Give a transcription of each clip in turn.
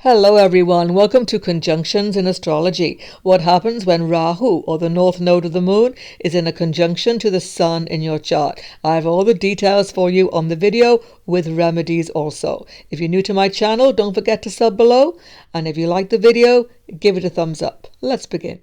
Hello everyone, welcome to Conjunctions in Astrology. What happens when Rahu, or the north node of the moon, is in a conjunction to the sun in your chart. I have all the details for you on the video with remedies also. If you're new to my channel, don't forget to sub below. And if you like the video, give it a thumbs up. Let's begin.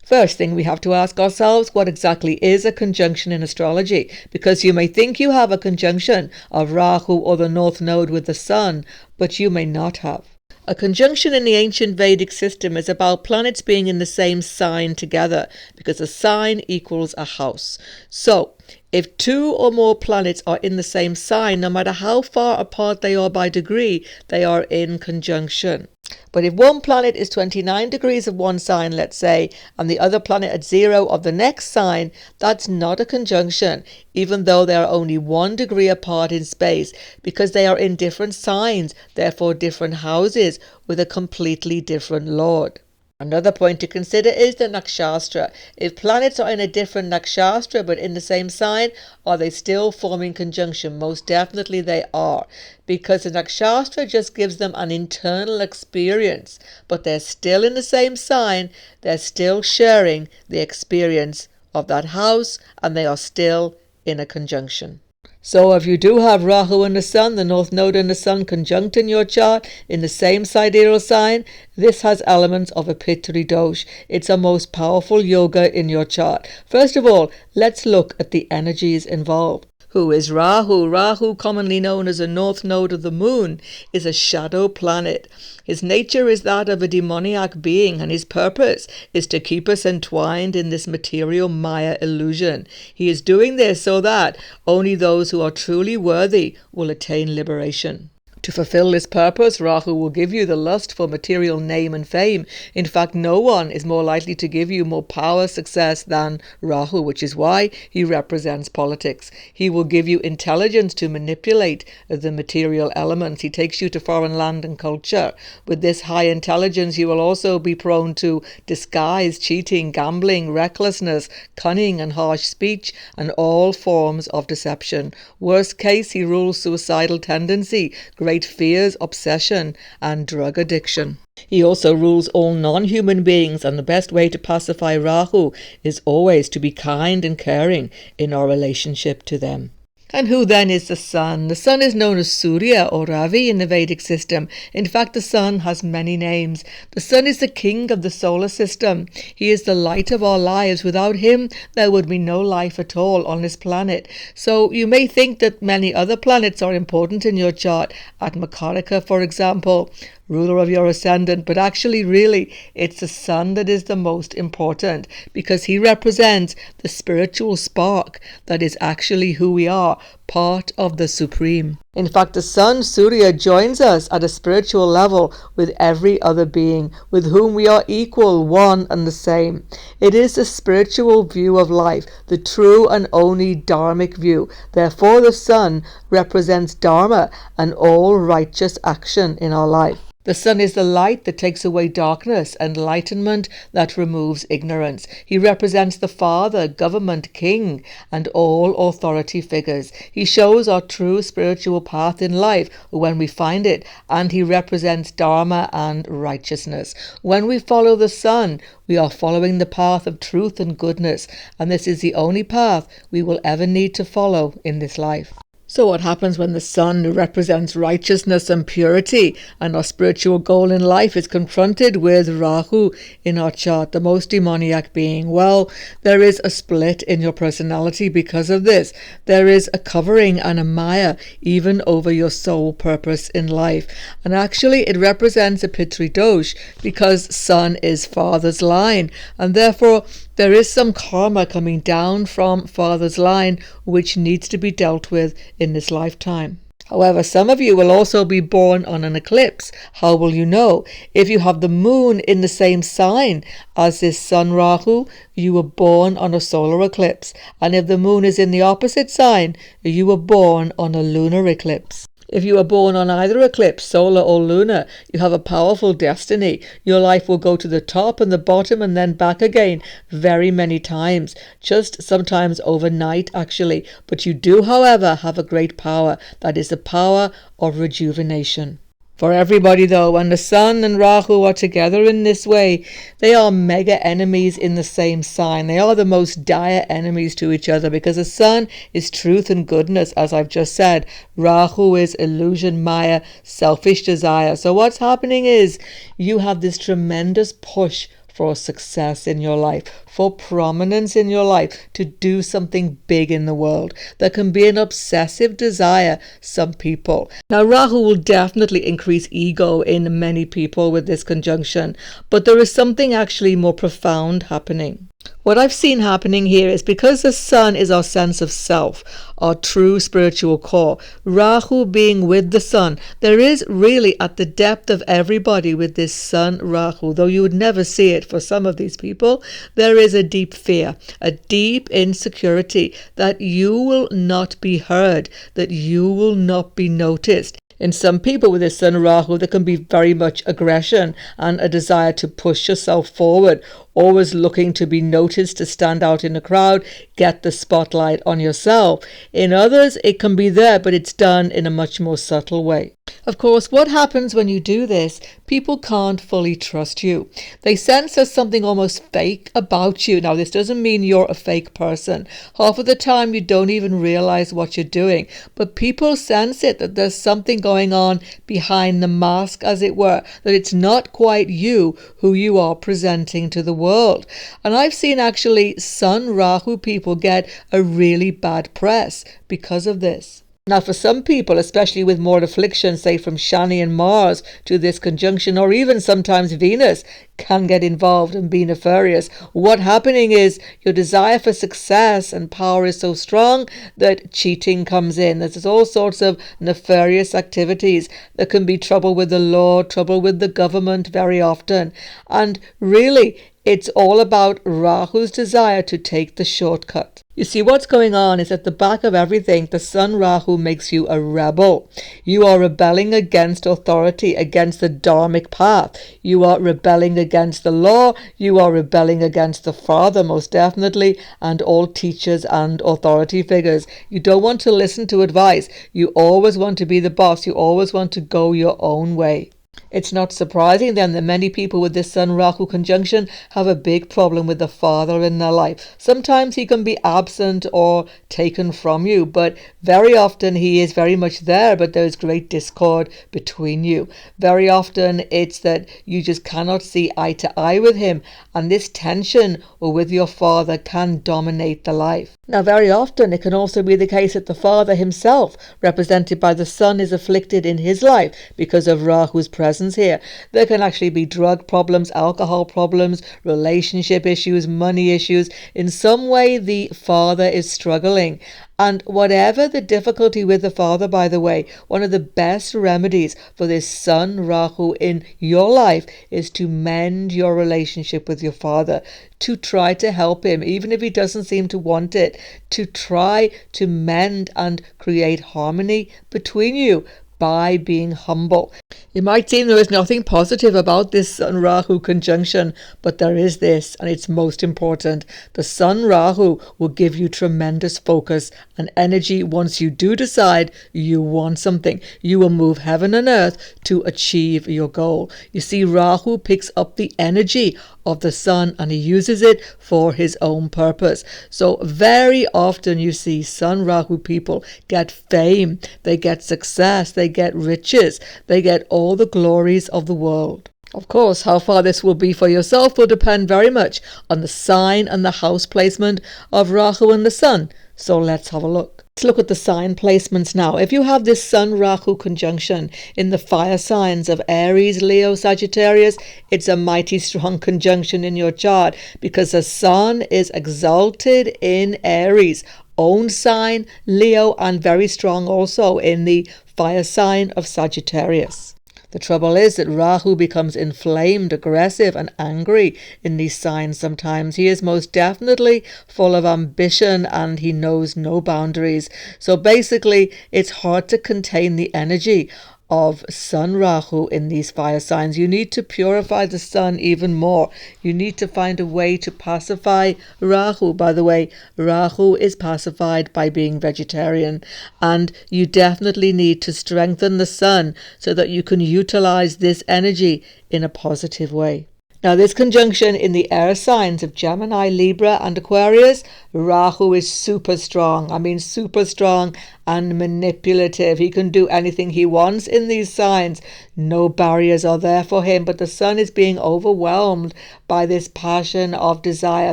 First thing we have to ask ourselves, what exactly is a conjunction in astrology? Because you may think you have a conjunction of Rahu or the north node with the sun, but you may not have. A conjunction in the ancient Vedic system is about planets being in the same sign together, because a sign equals a house. So, if two or more planets are in the same sign, no matter how far apart they are by degree, they are in conjunction. But if one planet is 29 degrees of one sign, let's say, and the other planet at 0 of the next sign, that's not a conjunction, even though they are only 1 degree apart in space, because they are in different signs, therefore different houses, with a completely different lord. Another point to consider is the nakshatra. If planets are in a different nakshatra but in the same sign, are they still forming conjunction? Most definitely they are, because the nakshatra just gives them an internal experience, but they're still in the same sign, they're still sharing the experience of that house, and they are still in a conjunction. So if you do have Rahu and the Sun, the North Node and the Sun conjunct in your chart in the same sidereal sign, this has elements of a Pitri Dosh. It's a most powerful yoga in your chart. First of all, let's look at the energies involved. Who is Rahu? Rahu, commonly known as a north node of the moon, is a shadow planet. His nature is that of a demoniac being, and his purpose is to keep us entwined in this material Maya illusion. He is doing this so that only those who are truly worthy will attain liberation. To fulfill this purpose, Rahu will give you the lust for material name and fame. In fact, no one is more likely to give you more power, success than Rahu, which is why he represents politics. He will give you intelligence to manipulate the material elements. He takes you to foreign land and culture. With this high intelligence, you will also be prone to disguise, cheating, gambling, recklessness, cunning and harsh speech, and all forms of deception. Worst case, he rules suicidal tendency, great fears, obsession, and drug addiction. He also rules all non-human beings, and the best way to pacify Rahu is always to be kind and caring in our relationship to them. And who then is the Sun? The Sun is known as Surya or Ravi in the Vedic system. In fact, the Sun has many names. The Sun is the king of the solar system. He is the light of our lives. Without him, there would be no life at all on this planet. So you may think that many other planets are important in your chart. Atmakarika, for example, ruler of your ascendant, but actually really it's the Sun that is the most important, because he represents the spiritual spark that is actually who we are, part of the Supreme. In fact, the Sun, Surya, joins us at a spiritual level with every other being, with whom we are equal, one and the same. It is the spiritual view of life, the true and only dharmic view. Therefore, the Sun represents Dharma and all righteous action in our life. The Sun is the light that takes away darkness, enlightenment that removes ignorance. He represents the Father, government, king, and all authority figures. He shows our true spiritual path in life when we find it, and he represents Dharma and righteousness. When we follow the Sun, we are following the path of truth and goodness, and this is the only path we will ever need to follow in this life. So what happens when the Sun represents righteousness and purity, and our spiritual goal in life is confronted with Rahu in our chart, the most demoniac being? Well, there is a split in your personality because of this. There is a covering and a Maya even over your soul purpose in life. And actually it represents a Pitri Dosh, because Sun is father's line, and therefore there is some karma coming down from father's line which needs to be dealt with in this lifetime. However, some of you will also be born on an eclipse. How will you know? If you have the moon in the same sign as this Sun Rahu, you were born on a solar eclipse. And if the moon is in the opposite sign, you were born on a lunar eclipse. If you are born on either eclipse, solar or lunar, you have a powerful destiny. Your life will go to the top and the bottom and then back again very many times, just sometimes overnight actually. But you do, however, have a great power. That is the power of rejuvenation. For everybody though, when the Sun and Rahu are together in this way, they are mega enemies in the same sign. They are the most dire enemies to each other because the Sun is truth and goodness, as I've just said. Rahu is illusion, Maya, selfish desire. So what's happening is you have this tremendous push for success in your life, for prominence in your life, to do something big in the world. There can be an obsessive desire, some people. Now, Rahu will definitely increase ego in many people with this conjunction, but there is something actually more profound happening. What I've seen happening here is because the Sun is our sense of self, our true spiritual core, Rahu being with the Sun, there is really at the depth of everybody with this Sun Rahu, though you would never see it for some of these people, there is a deep fear, a deep insecurity that you will not be heard, that you will not be noticed. In some people with this Sun Rahu, there can be very much aggression and a desire to push yourself forward, always looking to be noticed, to stand out in a crowd, get the spotlight on yourself. In others, it can be there, but it's done in a much more subtle way. Of course, what happens when you do this? People can't fully trust you. They sense there's something almost fake about you. Now, this doesn't mean you're a fake person. Half of the time, you don't even realize what you're doing. But people sense it, that there's something going on behind the mask, as it were, that it's not quite you who you are presenting to the world. And I've seen actually Sun Rahu people get a really bad press because of this. Now, for some people, especially with more affliction, say from Shani and Mars to this conjunction, or even sometimes Venus can get involved and be nefarious. What's happening is your desire for success and power is so strong that cheating comes in. There's all sorts of nefarious activities. There can be trouble with the law, trouble with the government very often. And really, it's all about Rahu's desire to take the shortcut. You see, what's going on is at the back of everything, the Sun Rahu makes you a rebel. You are rebelling against authority, against the dharmic path. You are rebelling against the law. You are rebelling against the Father, most definitely, and all teachers and authority figures. You don't want to listen to advice. You always want to be the boss. You always want to go your own way. It's not surprising then that many people with this Sun Rahu conjunction have a big problem with the father in their life. Sometimes he can be absent or taken from you, but very often he is very much there, but there is great discord between you. Very often it's that you just cannot see eye to eye with him, and this tension with your father can dominate the life. Now, very often it can also be the case that the father himself, represented by the Sun, is afflicted in his life because of Rahu's presence here. There can actually be drug problems, alcohol problems, relationship issues, money issues. In some way, the father is struggling. And whatever the difficulty with the father, by the way, one of the best remedies for this Sun Rahu in your life is to mend your relationship with your father, to try to help him, even if he doesn't seem to want it, to try to mend and create harmony between you by being humble. It might seem there is nothing positive about this Sun Rahu conjunction, but there is this, and it's most important. The Sun Rahu will give you tremendous focus and energy once you do decide you want something. You will move heaven and earth to achieve your goal. You see, Rahu picks up the energy of the Sun and he uses it for his own purpose. So very often you see Sun Rahu people get fame, they get success, they get riches, they get all the glories of the world. Of course, how far this will be for yourself will depend very much on the sign and the house placement of Rahu and the Sun. So let's have a look. Let's look at the sign placements now. If you have this Sun Rahu conjunction in the fire signs of Aries, Leo, Sagittarius, it's a mighty strong conjunction in your chart because the Sun is exalted in Aries, own sign Leo, and very strong also in the fire sign of Sagittarius. The trouble is that Rahu becomes inflamed, aggressive and angry in these signs sometimes. He is most definitely full of ambition and he knows no boundaries. So basically, it's hard to contain the energy of Sun Rahu in these fire signs. You need to purify the sun even more. You need to find a way to pacify Rahu. By the way, Rahu is pacified by being vegetarian, and you definitely need to strengthen the sun so that you can utilize this energy in a positive way. Now, this conjunction in the air signs of Gemini, Libra and Aquarius, Rahu is super strong. I mean, super strong and manipulative. He can do anything he wants in these signs. No barriers are there for him, but the sun is being overwhelmed by this passion of desire,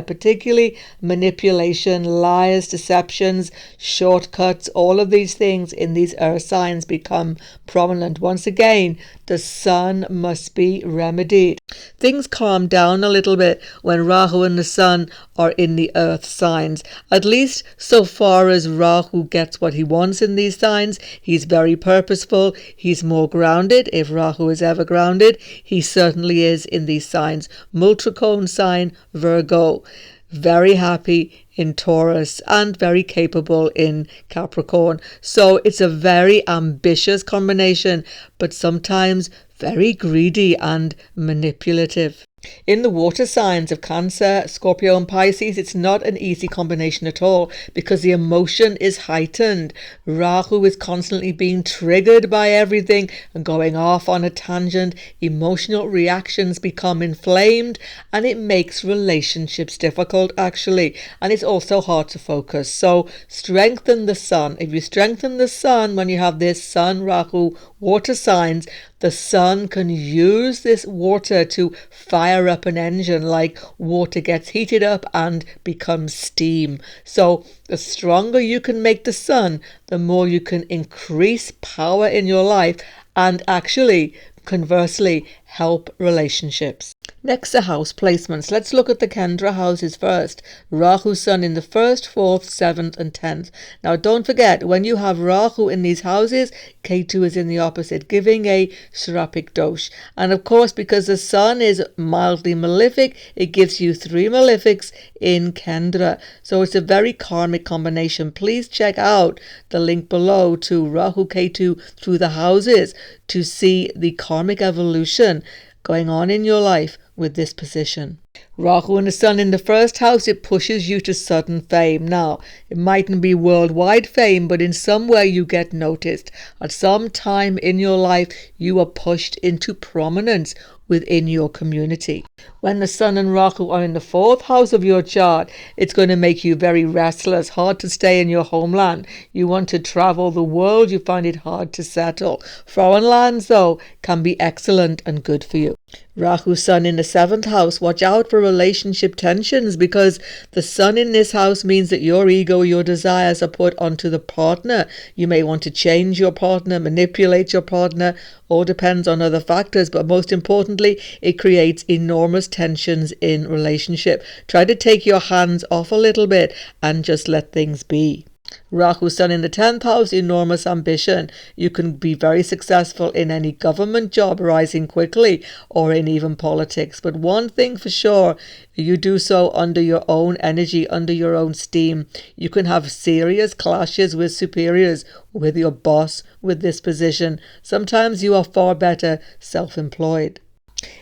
particularly manipulation, lies, deceptions, shortcuts. All of these things in these earth signs become prominent. Once again, the sun must be remedied. Things calm down a little bit when Rahu and the sun are in the earth signs, at least so far as Rahu gets what he wants in these signs. He's very purposeful. He's more grounded. If Rahu is ever grounded, he certainly is in these signs. Multicone sign, Virgo. Very happy in Taurus and very capable in Capricorn. So it's a very ambitious combination, but sometimes very greedy and manipulative. In the water signs of Cancer, Scorpio and Pisces, it's not an easy combination at all because the emotion is heightened. Rahu is constantly being triggered by everything and going off on a tangent. Emotional reactions become inflamed and it makes relationships difficult actually, and it's also hard to focus. So strengthen the sun. If you strengthen the sun when you have this Sun, Rahu, water signs, the sun can use this water to fire up an engine like water gets heated up and becomes steam. So the stronger you can make the sun, the more you can increase power in your life and actually, conversely, help relationships. Next, the house placements. Let's look at the Kendra houses first. Rahu Sun in the 1st, 4th, 7th and 10th. Now don't forget, when you have Rahu in these houses, Ketu is in the opposite, giving a Shrapic dosh. And of course, because the Sun is mildly malefic, it gives you 3 malefics in Kendra. So it's a very karmic combination. Please check out the link below to Rahu Ketu through the houses to see the karmic evolution going on in your life with this position. Rahu and the Sun in the 1st house, it pushes you to sudden fame. Now, it mightn't be worldwide fame, but in some way you get noticed. At some time in your life, you are pushed into prominence within your community. When the Sun and Rahu are in the 4th house of your chart, it's going to make you very restless, hard to stay in your homeland. You want to travel the world, you find it hard to settle. Foreign lands, though, can be excellent and good for you. Rahu Sun in the 7th house, watch out for relationship tensions because the Sun in this house means that your ego, your desires are put onto the partner. You may want to change your partner, manipulate your partner, all depends on other factors, but most importantly, it creates enormous tensions in relationship. Try to take your hands off a little bit and just let things be. Rahu Sun in the 10th house, enormous ambition. You can be very successful in any government job rising quickly or in even politics. But one thing for sure, you do so under your own energy, under your own steam. You can have serious clashes with superiors, with your boss, with this position. Sometimes you are far better self-employed.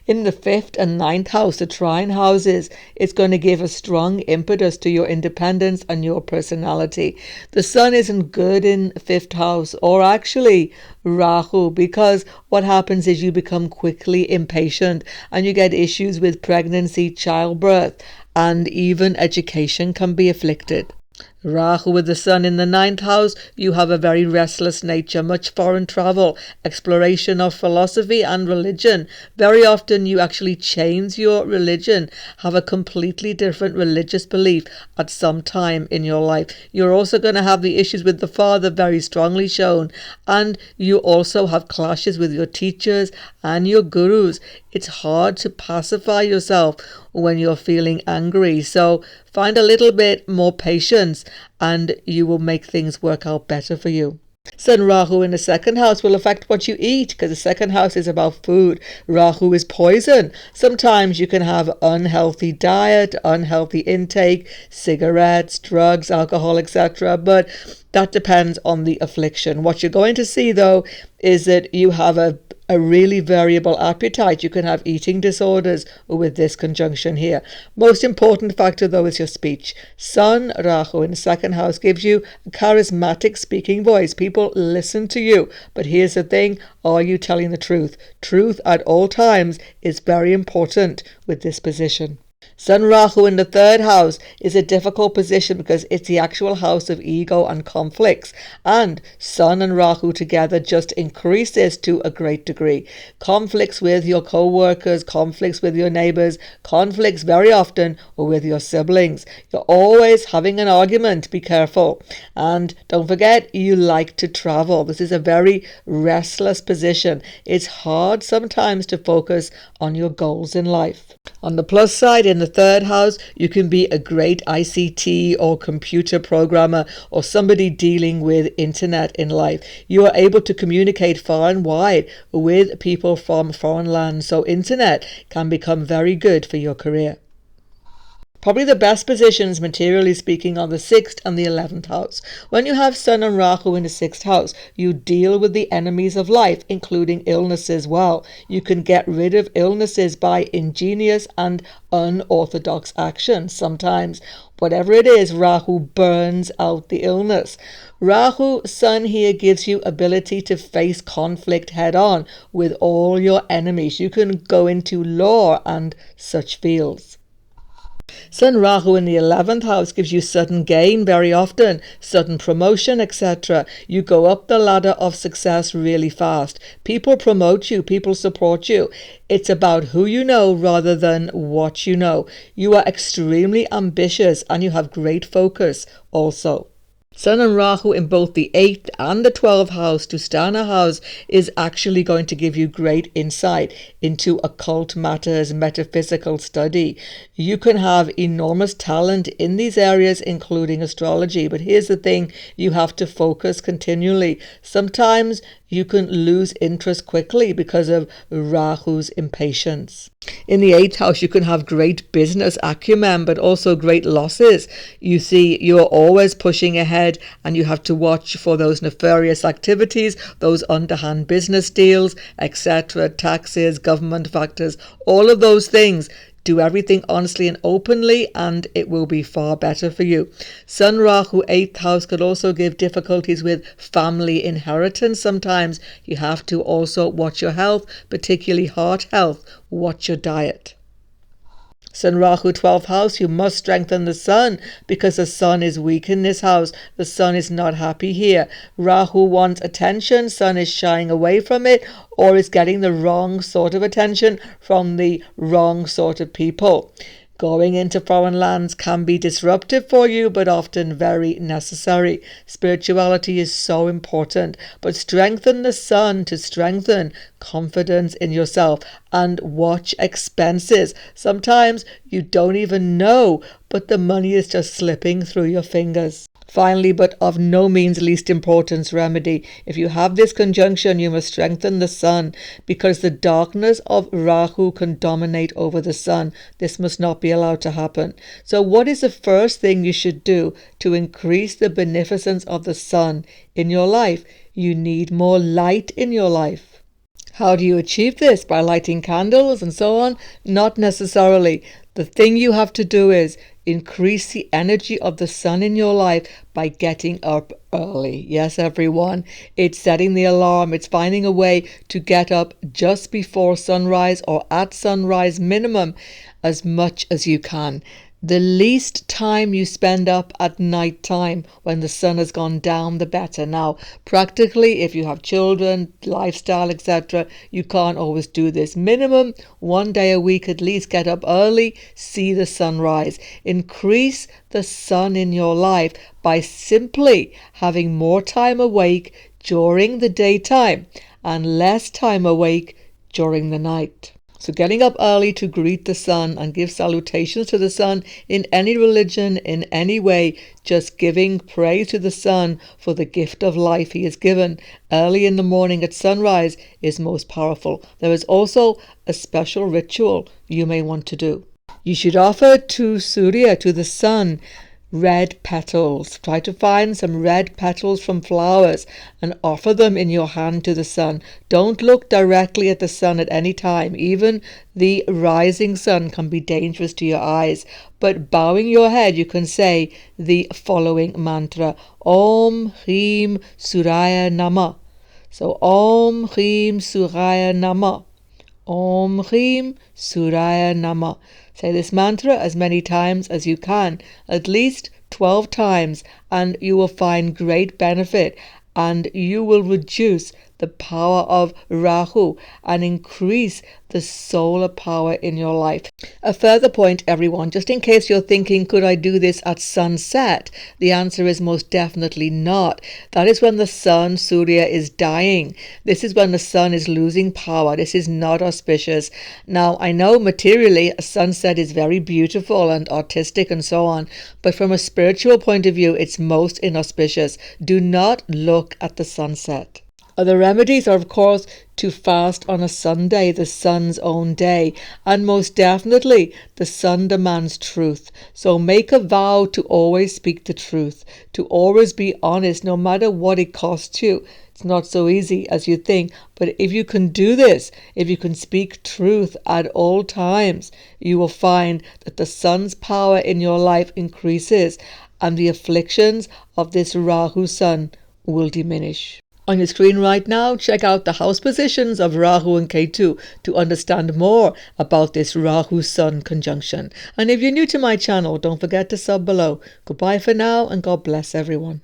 In the 5th and 9th house, the trine houses, it's going to give a strong impetus to your independence and your personality. The Sun isn't good in 5th house, or actually Rahu, because what happens is you become quickly impatient and you get issues with pregnancy, childbirth, and even education can be afflicted. Rahu with the Sun in the 9th house, you have a very restless nature, much foreign travel, exploration of philosophy and religion. Very often you actually change your religion, have a completely different religious belief at some time in your life. You're also going to have the issues with the father very strongly shown, and you also have clashes with your teachers and your gurus. It's hard to pacify yourself when you're feeling angry, so find a little bit more patience and you will make things work out better for you. Sun Rahu in the 2nd house will affect what you eat because the 2nd house is about food. Rahu is poison. Sometimes you can have unhealthy diet, unhealthy intake, cigarettes, drugs, alcohol, etc. But That depends on the affliction. What you're going to see, though, is that you have a really variable appetite. You can have eating disorders with this conjunction here. Most important factor, though, is your speech. Sun Rahu in the second house gives you a charismatic speaking voice. People listen to you. But here's the thing, are you telling the truth? Truth at all times is very important with this position. Sun Rahu in the third house is a difficult position because it's the actual house of ego and conflicts, and Sun and Rahu together just increase this to a great degree. Conflicts with your co-workers, conflicts with your neighbors, conflicts very often with your siblings. You're always having an argument, be careful. And don't forget, you like to travel. This is a very restless position. It's hard sometimes to focus on your goals in life. On the plus side, in the third house, you can be a great ICT or computer programmer or somebody dealing with internet in life. You are able to communicate far and wide with people from foreign lands, so internet can become very good for your career. Probably the best positions, materially speaking, are the 6th and the 11th house. When you have Sun and Rahu in the 6th house, you deal with the enemies of life, including illnesses well. You can get rid of illnesses by ingenious and unorthodox actions. Sometimes, whatever it is, Rahu burns out the illness. Rahu Sun here gives you ability to face conflict head on with all your enemies. You can go into law and such fields. Sun Rahu in the 11th house gives you sudden gain very often, sudden promotion, etc. You go up the ladder of success really fast. People promote you, people support you. It's about who you know rather than what you know. You are extremely ambitious and you have great focus also. Sun and Rahu in both the 8th and the 12th house, Dusthana house, is actually going to give you great insight into occult matters, metaphysical study. You can have enormous talent in these areas, including astrology. But here's the thing, you have to focus continually. Sometimes you can lose interest quickly because of Rahu's impatience. In the 8th house, you can have great business acumen, but also great losses. You see, you're always pushing ahead and you have to watch for those nefarious activities, those underhand business deals, etc., taxes, government factors, all of those things. Do everything honestly and openly and it will be far better for you. Sun Rahu 8th house could also give difficulties with family inheritance. Sometimes you have to also watch your health, particularly heart health. Watch your diet. Sun Rahu 12th house, you must strengthen the Sun because the Sun is weak in this house. The Sun is not happy here. Rahu wants attention. Sun is shying away from it or is getting the wrong sort of attention from the wrong sort of people. Going into foreign lands can be disruptive for you, but often very necessary. Spirituality is so important, but strengthen the Sun to strengthen confidence in yourself and watch expenses. Sometimes you don't even know, but the money is just slipping through your fingers. Finally, but of no means least importance, remedy. If you have this conjunction, you must strengthen the Sun because the darkness of Rahu can dominate over the Sun. This must not be allowed to happen. So what is the first thing you should do to increase the beneficence of the Sun in your life? You need more light in your life. How do you achieve this? By lighting candles and so on? Not necessarily. The thing you have to do is increase the energy of the Sun in your life by getting up early. Yes, everyone. It's setting the alarm. It's finding a way to get up just before sunrise or at sunrise minimum as much as you can. The least time you spend up at night time when the sun has gone down, the better. Now, practically, if you have children, lifestyle, etc., you can't always do this. Minimum 1 day a week, at least get up early, see the sunrise. Increase the Sun in your life by simply having more time awake during the daytime and less time awake during the night. So getting up early to greet the Sun and give salutations to the Sun in any religion, in any way, just giving praise to the Sun for the gift of life he has given early in the morning at sunrise is most powerful. There is also a special ritual you may want to do. You should offer to Surya, to the Sun, red petals. Try to find some red petals from flowers and offer them in your hand to the sun. Don't look directly at the sun at any time. Even the rising sun can be dangerous to your eyes. But bowing your head, you can say the following mantra: Om Hrim Suraya Namah. So Om Hrim Suraya Namah. Om Hrim Suraya Namah. Say this mantra as many times as you can, at least 12 times, and you will find great benefit, and you will reduce the power of Rahu and increase the solar power in your life. A further point, everyone, just in case you're thinking, could I do this at sunset? The answer is most definitely not. That is when the sun, Surya, is dying. This is when the sun is losing power. This is not auspicious. Now, I know materially a sunset is very beautiful and artistic and so on, but from a spiritual point of view, it's most inauspicious. Do not look at the sunset. Other remedies are, of course, to fast on a Sunday, the sun's own day, and most definitely the sun demands truth. So make a vow to always speak the truth, to always be honest, no matter what it costs you. It's not so easy as you think, but if you can do this, if you can speak truth at all times, you will find that the sun's power in your life increases and the afflictions of this Rahu sun will diminish. On your screen right now, check out the house positions of Rahu and Ketu to understand more about this Rahu-Sun conjunction. And if you're new to my channel, don't forget to sub below. Goodbye for now, and God bless everyone.